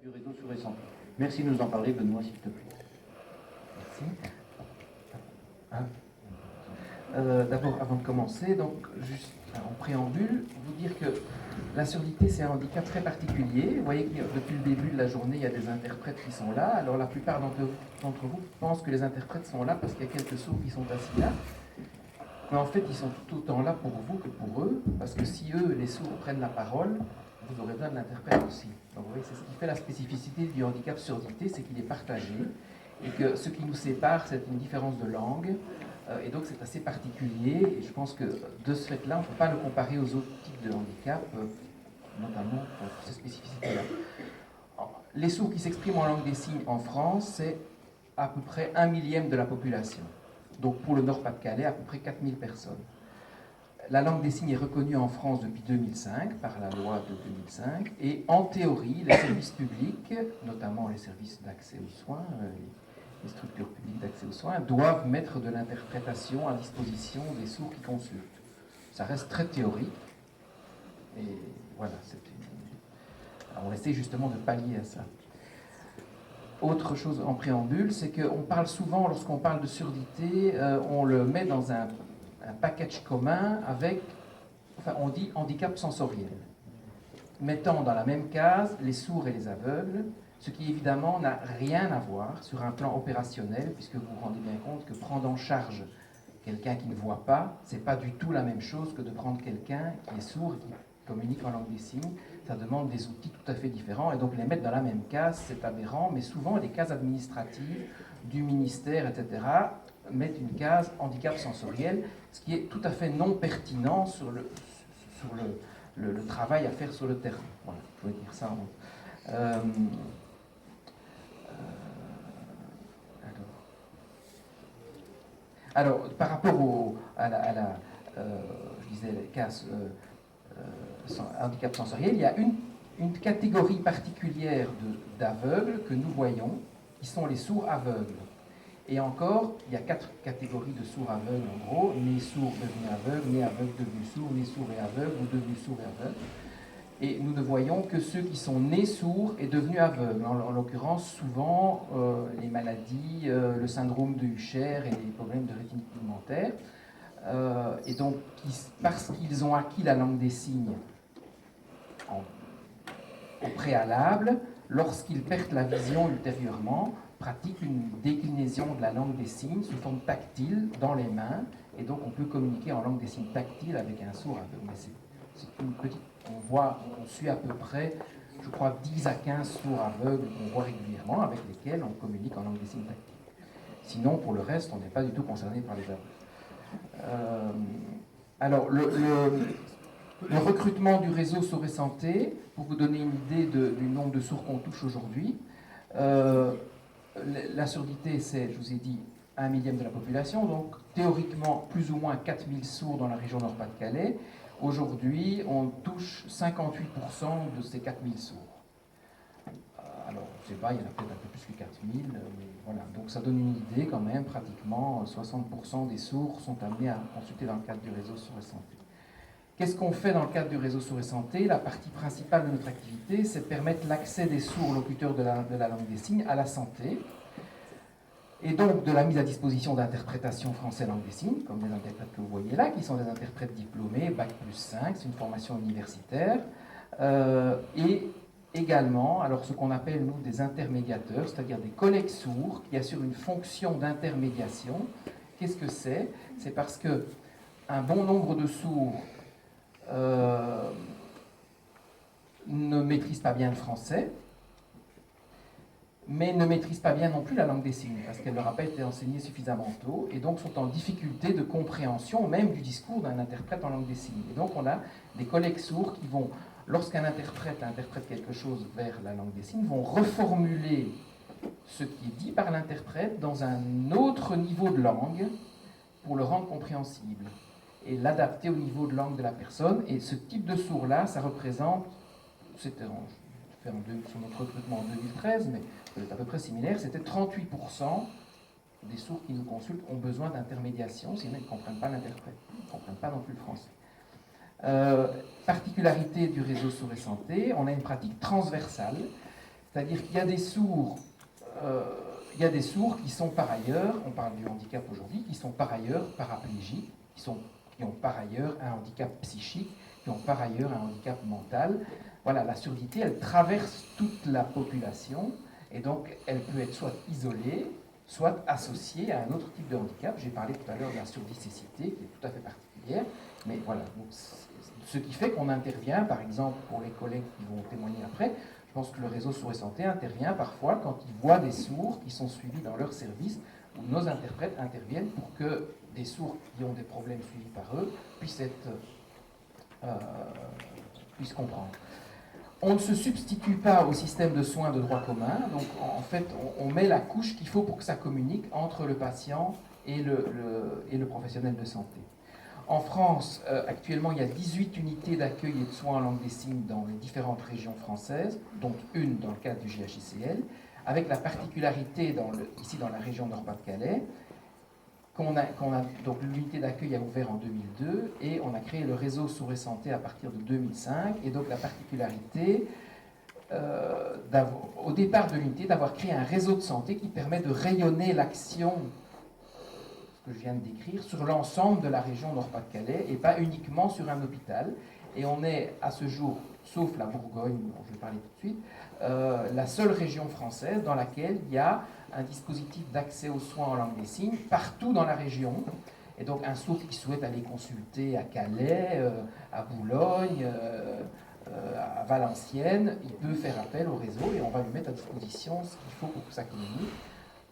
Du réseau Sourds et Santé. Merci de nous en parler, Benoît, s'il te plaît. Merci. D'abord, avant de commencer, donc, juste en préambule, vous dire que la surdité, c'est un handicap très particulier. Vous voyez que depuis le début de la journée, il y a des interprètes qui sont là. Alors, la plupart d'entre vous pensent que les interprètes sont là parce qu'il y a quelques sourds qui sont assis là. Mais en fait, ils sont tout autant là pour vous que pour eux, parce que si eux, les sourds, prennent la parole, vous aurez besoin de l'interprète aussi. Donc vous voyez, c'est ce qui fait la spécificité du handicap surdité, c'est qu'il est partagé, et que ce qui nous sépare, c'est une différence de langue, et donc c'est assez particulier, et je pense que de ce fait-là, on ne peut pas le comparer aux autres types de handicap, notamment pour ces spécificités-là. Les sourds qui s'expriment en langue des signes en France, c'est à peu près 1/1000 de la population. Donc pour le Nord-Pas-de-Calais, à peu près 4000 personnes. La langue des signes est reconnue en France depuis 2005, par la loi de 2005, et en théorie, les services publics, notamment les services d'accès aux soins, les structures publiques d'accès aux soins, doivent mettre de l'interprétation à disposition des sourds qui consultent. Ça reste très théorique, et voilà, on essaie justement de pallier à ça. Autre chose en préambule, c'est qu'on parle souvent, lorsqu'on parle de surdité, on le met dans un package commun avec, enfin on dit handicap sensoriel, mettant dans la même case les sourds et les aveugles, ce qui évidemment n'a rien à voir sur un plan opérationnel, puisque vous vous rendez bien compte que prendre en charge quelqu'un qui ne voit pas, c'est pas du tout la même chose que de prendre quelqu'un qui est sourd et qui communique en langue des signes. Ça demande des outils tout à fait différents, et donc les mettre dans la même case, c'est aberrant, mais souvent les cases administratives du ministère, etc., mettent une case handicap sensoriel, ce qui est tout à fait non pertinent sur le travail à faire sur le terrain. Voilà, je voulais dire ça. Alors, par rapport à la je disais, les cases handicap sensoriel, il y a une catégorie particulière d'aveugles que nous voyons, qui sont les sourds aveugles. Et encore, il y a 4 catégories de sourds aveugles en gros, nés sourds devenus aveugles, nés aveugles devenus sourds, nés sourds et aveugles, ou devenus sourds et aveugles. Et nous ne voyons que ceux qui sont nés sourds et devenus aveugles. En l'occurrence, souvent, les maladies, le syndrome de Usher et les problèmes de rétine pigmentaire. Et donc, parce qu'ils ont acquis la langue des signes au préalable, lorsqu'ils perdent la vision ultérieurement, pratiquent une déclinaison de la langue des signes sous forme tactile dans les mains, et donc on peut communiquer en langue des signes tactile avec un sourd aveugle. Mais c'est une petite, on suit à peu près, je crois, 10 à 15 sourds aveugles qu'on voit régulièrement, avec lesquels on communique en langue des signes tactile. Sinon, pour le reste, on n'est pas du tout concerné par les aveugles. Alors, le recrutement du réseau Sourds et Santé, pour vous donner une idée du nombre de sourds qu'on touche aujourd'hui, la surdité, c'est, je vous ai dit, 1/1000 de la population, donc théoriquement plus ou moins 4000 sourds dans la région Nord-Pas-de-Calais. Aujourd'hui, on touche 58% de ces 4000 sourds. Alors, je ne sais pas, il y en a peut-être un peu plus que 4000, mais voilà. Donc ça donne une idée quand même, pratiquement 60% des sourds sont amenés à consulter dans le cadre du réseau Sourds et Santé. Qu'est-ce qu'on fait dans le cadre du réseau Sourds et Santé? La partie principale de notre activité, c'est de permettre l'accès des sourds locuteurs de la langue des signes à la santé, et donc de la mise à disposition d'interprétations français langue des signes, comme les interprètes que vous voyez là, qui sont des interprètes diplômés, Bac+5, c'est une formation universitaire, et également, alors ce qu'on appelle nous des intermédiateurs, c'est-à-dire des collègues sourds qui assurent une fonction d'intermédiation. Qu'est-ce que c'est? C'est parce que un bon nombre de sourds ne maîtrisent pas bien le français, mais ne maîtrisent pas bien non plus la langue des signes, parce qu'elle ne leur a pas été enseignée suffisamment tôt, et donc sont en difficulté de compréhension même du discours d'un interprète en langue des signes. Et donc on a des collègues sourds qui vont, lorsqu'un interprète interprète quelque chose vers la langue des signes, vont reformuler ce qui est dit par l'interprète dans un autre niveau de langue pour le rendre compréhensible et l'adapter au niveau de langue de la personne. Et ce type de sourd-là, ça représente, c'était sur notre recrutement en 2013, mais c'est à peu près similaire, c'était 38% des sourds qui nous consultent ont besoin d'intermédiation, sinon ils ne comprennent pas l'interprète, ils ne comprennent pas non plus le français. Particularité du réseau Sourds et Santé, on a une pratique transversale, C'est-à-dire qu'il y a des sourds, il y a des sourds qui sont par ailleurs, on parle du handicap aujourd'hui, qui sont par ailleurs paraplégiques, qui ont par ailleurs un handicap psychique, qui ont par ailleurs un handicap mental. Voilà, la surdité, elle traverse toute la population, et donc elle peut être soit isolée, soit associée à un autre type de handicap. J'ai parlé tout à l'heure de la surdicécité, qui est tout à fait particulière, mais voilà. Donc, ce qui fait qu'on intervient, par exemple, pour les collègues qui vont témoigner après, je pense que le réseau Sourds et Santé intervient parfois quand ils voient des sourds qui sont suivis dans leur service, où nos interprètes interviennent pour que des sourds qui ont des problèmes suivis par eux puissent comprendre. On ne se substitue pas au système de soins de droit commun, donc en fait on met la couche qu'il faut pour que ça communique entre le patient et le professionnel de santé. En France, actuellement, il y a 18 unités d'accueil et de soins en langue des signes dans les différentes régions françaises, dont une dans le cadre du JHICL, avec la particularité ici dans la région Nord-Pas-de-Calais, donc l'unité d'accueil a ouvert en 2002 et on a créé le réseau Sourds et Santé à partir de 2005. Et donc la particularité, au départ de l'unité, d'avoir créé un réseau de santé qui permet de rayonner l'action que je viens de décrire sur l'ensemble de la région Nord-Pas-de-Calais et pas uniquement sur un hôpital. Et on est à ce jour, sauf la Bourgogne, dont je vais parler tout de suite, la seule région française dans laquelle il y a un dispositif d'accès aux soins en langue des signes partout dans la région. Et donc un sourd qui souhaite aller consulter à Calais, à Boulogne, à Valenciennes, il peut faire appel au réseau et on va lui mettre à disposition ce qu'il faut pour que ça communique.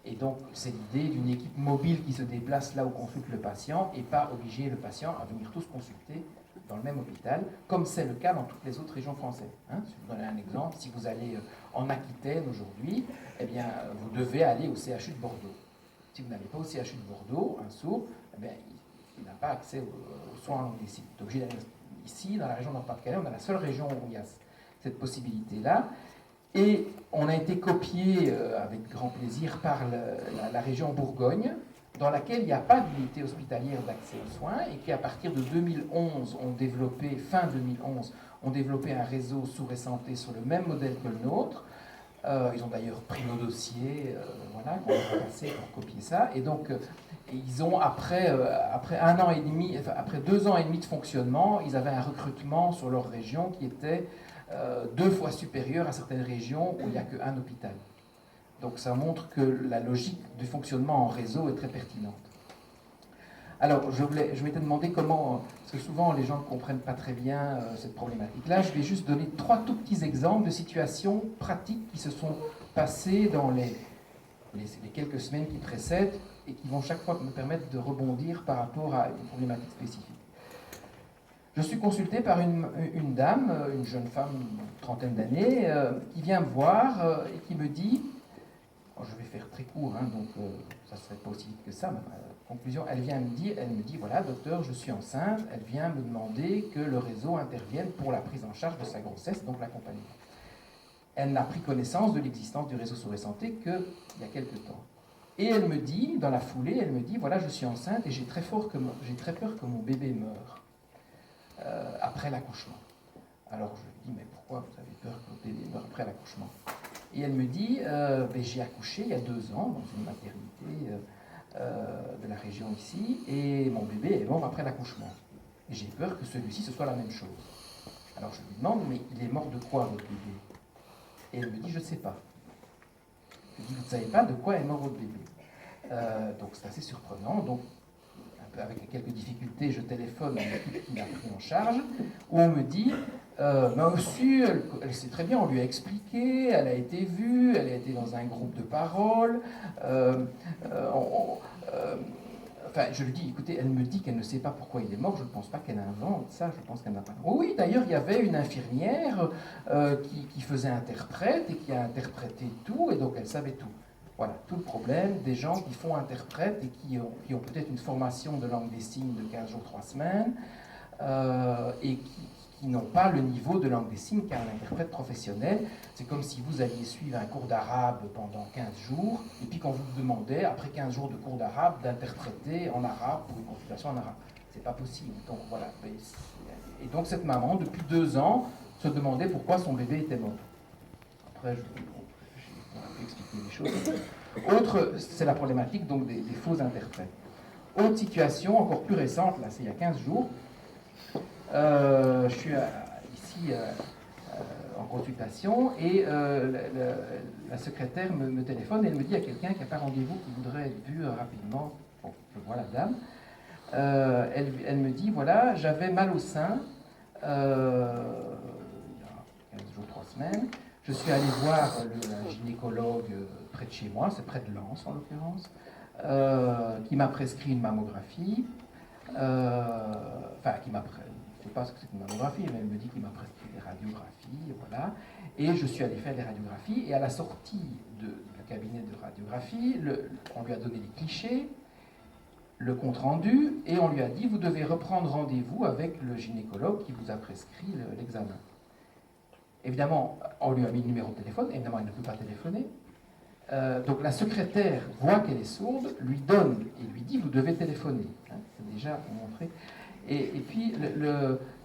Et donc, c'est l'idée d'une équipe mobile qui se déplace là où consulte le patient et pas obliger le patient à venir tous consulter dans le même hôpital, comme c'est le cas dans toutes les autres régions françaises. Hein. Si vous donnez un exemple, si vous allez en Aquitaine aujourd'hui, eh bien, vous devez aller au CHU de Bordeaux. Si vous n'allez pas au CHU de Bordeaux, un sourd, eh bien, il n'a pas accès aux soins en langue des signes. Donc, ici, dans la région Nord-Pas-de-Calais, on a la seule région où il y a cette possibilité-là. Et on a été copié avec grand plaisir par la région Bourgogne, dans laquelle il n'y a pas d'unité hospitalière d'accès aux soins et qui, à partir de 2011, fin 2011, ont développé un réseau Sourds et Santé sur le même modèle que le nôtre. Ils ont d'ailleurs pris nos dossiers, voilà, qu'on a passé pour copier ça. Et donc, ils ont, après 2 ans et demi de fonctionnement, ils avaient un recrutement sur leur région qui était 2 fois supérieur à certaines régions où il n'y a qu'un hôpital. Donc ça montre que la logique du fonctionnement en réseau est très pertinente. Alors, je m'étais demandé comment, parce que souvent les gens ne comprennent pas très bien cette problématique-là, je vais juste donner 3 tout petits exemples de situations pratiques qui se sont passées dans les quelques semaines qui précèdent et qui vont chaque fois me permettre de rebondir par rapport à une problématique spécifique. Je suis consulté par une dame, une jeune femme, une trentaine d'années, qui vient me voir et qui me dit, je vais faire très court, hein, donc ça ne serait pas aussi vite que ça, mais conclusion, elle me dit, voilà, docteur, je suis enceinte, elle vient me demander que le réseau intervienne pour la prise en charge de sa grossesse, donc l'accompagnement. Elle n'a pris connaissance de l'existence du réseau Sourds et Santé qu'il y a quelque temps. Et elle me dit, dans la foulée, elle me dit, voilà, je suis enceinte et j'ai très peur que mon bébé meure après l'accouchement. Alors je lui dis, mais pourquoi vous avez peur que votre bébé meure après l'accouchement? Et elle me dit, j'ai accouché il y a 2 ans dans une maternité de la région ici, et mon bébé est mort après l'accouchement. Et j'ai peur que celui-ci, ce soit la même chose. Alors je lui demande, mais il est mort de quoi, votre bébé? Et elle me dit, je ne sais pas. Je lui dis, vous ne savez pas de quoi est mort votre bébé? Donc c'est assez surprenant. Donc, un peu avec quelques difficultés, je téléphone à l'équipe qui l'a pris en charge, où on me dit, mais aussi, elle sait très bien, on lui a expliqué, elle a été vue, elle a été dans un groupe de parole. Enfin, je lui dis, écoutez, elle me dit qu'elle ne sait pas pourquoi il est mort, je ne pense pas qu'elle invente ça, je pense qu'elle n'a pas... Oui, d'ailleurs, il y avait une infirmière qui faisait interprète et qui a interprété tout, et donc elle savait tout. Voilà, tout le problème des gens qui font interprète et qui ont peut-être une formation de langue des signes de 15 jours, 3 semaines, et qui n'ont pas le niveau de langue des signes qu'a un interprète professionnel. C'est comme si vous alliez suivre un cours d'arabe pendant 15 jours, et puis qu'on vous demandait, après 15 jours de cours d'arabe, d'interpréter en arabe pour une consultation en arabe. C'est pas possible. Donc voilà. Et donc cette maman, depuis 2 ans, se demandait pourquoi son bébé était mort. Après, on peut expliquer les choses. Autre, c'est la problématique donc des faux interprètes. Autre situation, encore plus récente, là c'est il y a 15 jours, je suis ici en consultation et la secrétaire me téléphone et elle me dit à quelqu'un qui n'a pas rendez-vous, qui voudrait être vu rapidement. Bon, je vois la dame. Elle me dit, voilà, j'avais mal au sein il y a 15 jours, 3 semaines. Je suis allé voir la gynécologue près de chez moi, c'est près de Lens en l'occurrence, qui m'a prescrit une mammographie. Enfin, je ne sais pas ce que c'est une mammographie, mais elle me dit qu'il m'a prescrit des radiographies, voilà. Et je suis allé faire des radiographies, et à la sortie du cabinet de radiographie, on lui a donné des clichés, le compte-rendu, et on lui a dit, vous devez reprendre rendez-vous avec le gynécologue qui vous a prescrit l'examen. Évidemment, on lui a mis le numéro de téléphone, évidemment, elle ne peut pas téléphoner. Donc la secrétaire voit qu'elle est sourde, lui donne et lui dit, vous devez téléphoner. Hein, c'est déjà montré. Et puis,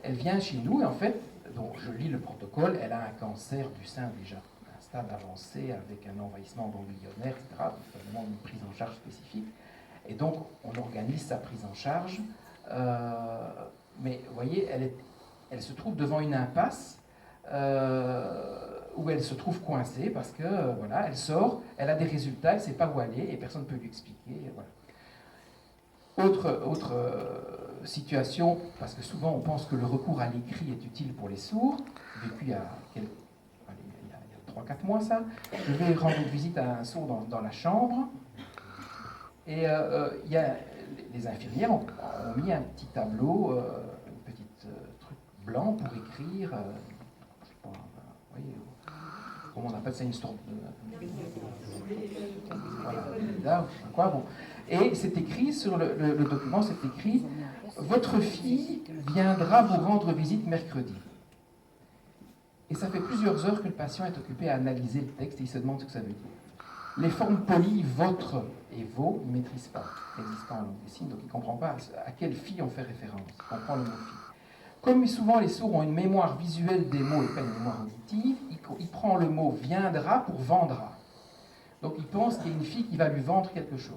elle vient chez nous, et en fait, donc je lis le protocole, elle a un cancer du sein déjà, un stade avancé avec un envahissement ganglionnaire, etc. Donc, ça demande une prise en charge spécifique. Et donc, on organise sa prise en charge. Mais vous voyez, elle se trouve devant une impasse où elle se trouve coincée parce que, voilà, elle sort, elle a des résultats, elle ne sait pas où aller et personne ne peut lui expliquer. Voilà. Autre situation, parce que souvent on pense que le recours à l'écrit est utile pour les sourds, depuis il y a 3-4 mois ça, je vais rendre visite à un sourd dans la chambre. Et il y a, les infirmières ont mis un petit tableau, un petit truc blanc pour écrire, je sais pas, vous voyez, comment on appelle ça, une sorte de... Voilà, là, quoi, bon. Et c'est écrit sur le document, c'est écrit « Votre fille viendra vous rendre visite mercredi ». Et ça fait plusieurs heures que le patient est occupé à analyser le texte et il se demande ce que ça veut dire. Les formes polies « votre » et « vos », il ne maîtrise pas. Il n'existe pas en langue des signes, donc il ne comprend pas à quelle fille on fait référence. Il comprend le mot fille. Comme souvent les sourds ont une mémoire visuelle des mots et pas une mémoire auditive, il prend le mot « viendra » pour « vendra ». Donc il pense qu'il y a une fille qui va lui vendre quelque chose.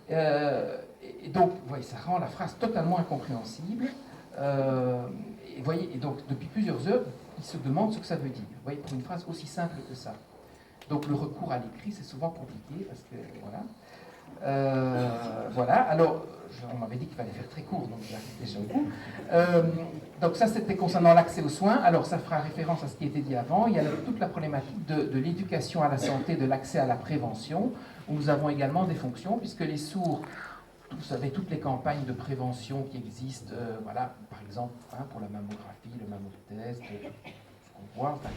Et donc, vous voyez, ça rend la phrase totalement incompréhensible. Et, voyez, et donc, depuis plusieurs heures, il se demande ce que ça veut dire. Vous voyez, pour une phrase aussi simple que ça. Donc le recours à l'écrit, c'est souvent compliqué, parce que, voilà. Voilà, alors, on m'avait dit qu'il fallait faire très court, donc j'arrive déjà au bout. Donc ça, c'était concernant l'accès aux soins. Alors, ça fera référence à ce qui était dit avant. Il y a toute la problématique de l'éducation à la santé, de l'accès à la prévention, où nous avons également des fonctions, puisque les sourds, vous savez, toutes les campagnes de prévention qui existent, voilà, par exemple, hein, pour la mammographie, le mammotest, ce qu'on voit, enfin,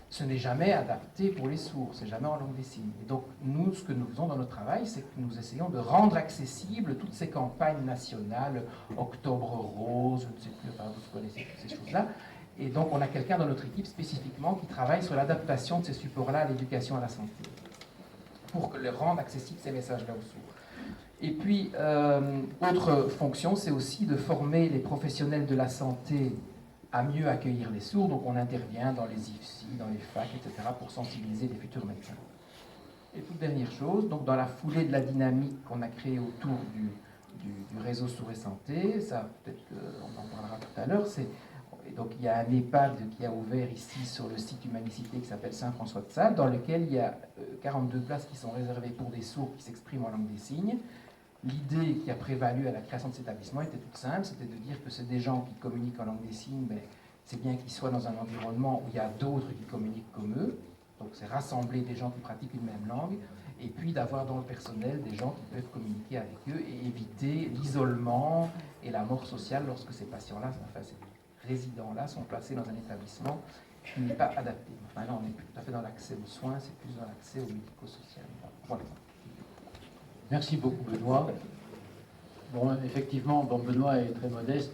ce n'est jamais adapté pour les sourds, c'est jamais en langue des signes. Et donc, nous, ce que nous faisons dans notre travail, c'est que nous essayons de rendre accessibles toutes ces campagnes nationales, Octobre Rose, je ne sais plus, enfin, vous connaissez toutes ces choses-là. Et donc, on a quelqu'un dans notre équipe spécifiquement qui travaille sur l'adaptation de ces supports-là à l'éducation à la santé, pour rendre accessibles ces messages-là aux sourds. Et puis, autre fonction, c'est aussi de former les professionnels de la santé à mieux accueillir les sourds. Donc on intervient dans les IFSI, dans les facs, etc., pour sensibiliser les futurs médecins. Et toute dernière chose, donc dans la foulée de la dynamique qu'on a créée autour du réseau Sourds et Santé, ça peut-être on en parlera tout à l'heure, donc il y a un EHPAD qui a ouvert ici sur le site Humanicité qui s'appelle Saint-François-de-Sales, dans lequel il y a 42 places qui sont réservées pour des sourds qui s'expriment en langue des signes. L'idée qui a prévalu à la création de cet établissement était toute simple, c'était de dire que c'est des gens qui communiquent en langue des signes, mais c'est bien qu'ils soient dans un environnement où il y a d'autres qui communiquent comme eux. Donc c'est rassembler des gens qui pratiquent une même langue, et puis d'avoir dans le personnel des gens qui peuvent communiquer avec eux et éviter l'isolement et la mort sociale lorsque ces patients-là, enfin ces résidents-là, sont placés dans un établissement qui n'est pas adapté. Enfin, là, on n'est plus tout à fait dans l'accès aux soins, c'est plus dans l'accès au médico-social. Voilà. Merci beaucoup, Benoît. Bon, effectivement, Benoît est très modeste.